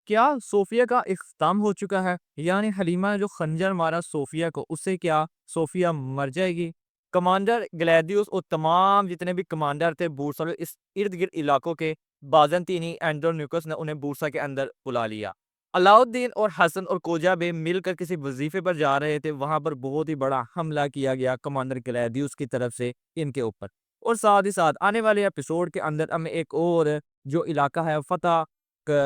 کیا صوفیہ کا اختتام ہو چکا ہے؟ یعنی حلیمہ نے جو خنجر مارا صوفیہ کو، اس سے کیا صوفیہ مر جائے گی؟ کمانڈر گلیڈیوس اور تمام جتنے بھی کمانڈر تھے بورسا میں، اس ارد گرد علاقوں کے بازنطینی اینڈرونیکس نے انہیں بورسا کے اندر بلا لیا۔ علاؤالدین اور حسن اور کوجا بے مل کر کسی وظیفے پر جا رہے تھے، وہاں پر بہت ہی بڑا حملہ کیا گیا کمانڈر گلیڈیوس کی طرف سے ان کے اوپر، اور ساتھ ہی ساتھ آنے والے ایپیسوڈ کے اندر ہمیں ایک اور جو علاقہ ہے فتح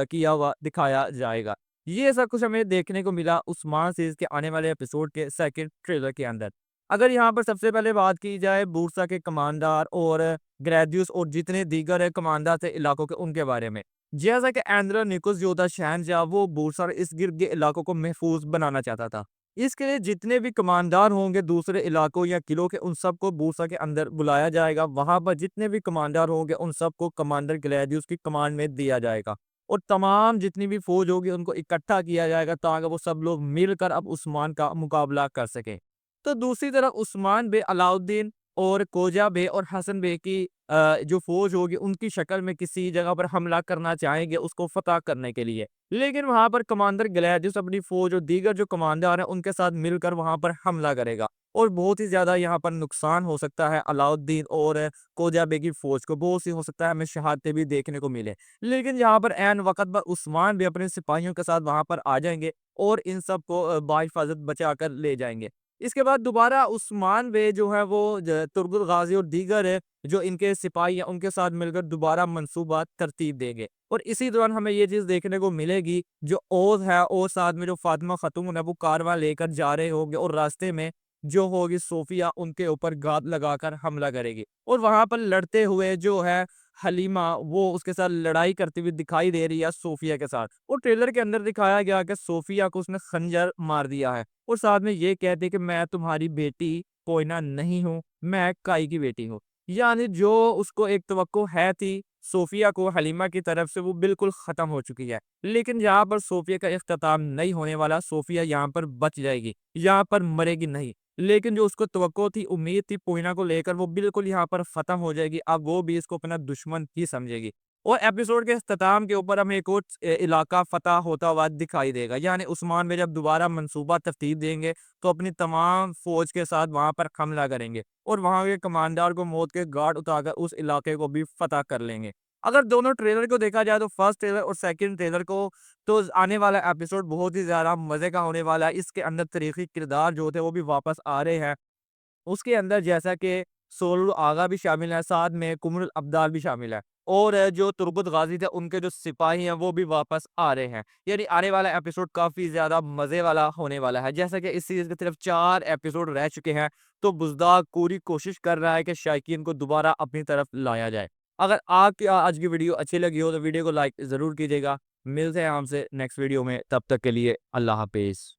کیا ہوا دکھایا جائے گا۔ یہ سب کچھ ہمیں دیکھنے کو ملا عثمان سیریز کے آنے والے ایپیسوڈ کے سیکنڈ ٹریلر کے اندر۔ اگر یہاں پر سب سے پہلے بات کی جائے بورسا کے کماندار اور گریڈیوس اور جتنے دیگر کماندار تھے علاقوں کے، ان کے بارے میں، جیسا کہ ایندرونیکس جو تھا شہنشاہ، وہ بورسا اور اس گرد کے علاقوں کو محفوظ بنانا چاہتا تھا۔ اس کے لیے جتنے بھی کماندار ہوں گے دوسرے علاقوں یا قلعوں کے، ان سب کو بورسا کے اندر بلایا جائے گا۔ وہاں پر جتنے بھی کماندار ہوں گے ان سب کو کمانڈر گلیڈیوس کی کمانڈ میں دیا جائے گا، اور تمام جتنی بھی فوج ہوگی ان کو اکٹھا کیا جائے گا تاکہ وہ سب لوگ مل کر اب عثمان کا مقابلہ کر سکیں۔ تو دوسری طرف عثمان بے علاؤالدین اور کوجا بے اور حسن بے کی جو فوج ہوگی ان کی شکل میں کسی جگہ پر حملہ کرنا چاہیں گے اس کو فتح کرنے کے لیے، لیکن وہاں پر کمانڈر گلیڈیوس اپنی فوج اور دیگر جو کمانڈر ہیں ان کے ساتھ مل کر وہاں پر حملہ کرے گا، اور بہت ہی زیادہ یہاں پر نقصان ہو سکتا ہے علاؤالدین اور کوجا بے کی فوج کو، بہت سی ہو سکتا ہے ہمیں شہادتیں بھی دیکھنے کو ملے، لیکن یہاں پر عین وقت پر عثمان بھی اپنے سپاہیوں کے ساتھ وہاں پر آ جائیں گے اور ان سب کو بحفاظت بچا کر لے جائیں گے۔ اس کے بعد دوبارہ عثمان بے جو ہے وہ تربت غازی اور دیگر جو ان کے سپاہی ہیں ان کے ساتھ مل کر دوبارہ منصوبات ترتیب دیں گے، اور اسی دوران ہمیں یہ چیز دیکھنے کو ملے گی جو اوز ہے اور ساتھ میں جو فاطمہ خاتون ہے وہ کارواں لے کر جا رہے ہوں گے، اور راستے میں جو ہوگی صوفیہ ان کے اوپر گھات لگا کر حملہ کرے گی، اور وہاں پر لڑتے ہوئے جو ہے حلیمہ وہ اس کے ساتھ لڑائی کرتی ہوئی دکھائی دے رہی ہے صوفیہ کے ساتھ، اور ٹریلر کے اندر دکھایا گیا کہ صوفیہ کو اس نے خنجر مار دیا ہے، اور ساتھ میں یہ کہتے کہ میں تمہاری بیٹی کوئنہ نہیں ہوں، میں کائی کی بیٹی ہوں۔ یعنی جو اس کو ایک توقع ہے تھی صوفیہ کو حلیمہ کی طرف سے، وہ بالکل ختم ہو چکی ہے، لیکن یہاں پر صوفیہ کا اختتام نہیں ہونے والا، صوفیہ یہاں پر بچ جائے گی، یہاں پر مرے گی نہیں، لیکن جو اس کو توقع تھی امید تھی پوئنہ کو لے کر، وہ بالکل یہاں پر ختم ہو جائے گی، اب وہ بھی اس کو اپنا دشمن ہی سمجھے گی، اور ایپیسوڈ کے اختتام کے اوپر ہمیں ایک اور علاقہ فتح ہوتا ہوا دکھائی دے گا، یعنی عثمان بے جب دوبارہ منصوبہ ترتیب دیں گے تو اپنی تمام فوج کے ساتھ وہاں پر حملہ کریں گے، اور وہاں کے کمانڈر کو موت کے گھاٹ اتار کر اس علاقے کو بھی فتح کر لیں گے۔ اگر دونوں ٹریلر کو دیکھا جائے تو فرسٹ ٹریلر اور سیکنڈ ٹریلر کو، تو آنے والا ایپیسوڈ بہت ہی زیادہ مزے کا ہونے والا ہے۔ اس کے اندر تاریخی کردار جو تھے وہ بھی واپس آ رہے ہیں، اس کے اندر جیسا کہ سولو آغا بھی شامل ہے، ساتھ میں کمر الابدال بھی شامل ہے، اور جو تربت غازی تھے ان کے جو سپاہی ہیں وہ بھی واپس آ رہے ہیں، یعنی آنے والا ایپیسوڈ کافی زیادہ مزے والا ہونے والا ہے۔ جیسا کہ اس سیریز کی طرف 4 ایپیسوڈ رہ چکے ہیں، تو بزداق پوری کوشش کر رہا ہے کہ شائقین کو دوبارہ اپنی طرف لایا جائے۔ اگر آپ کی آج کی ویڈیو اچھی لگی ہو تو ویڈیو کو لائک ضرور کیجیے گا۔ ملتے ہیں ہم سے نیکسٹ ویڈیو میں، تب تک کے لیے اللہ حافظ۔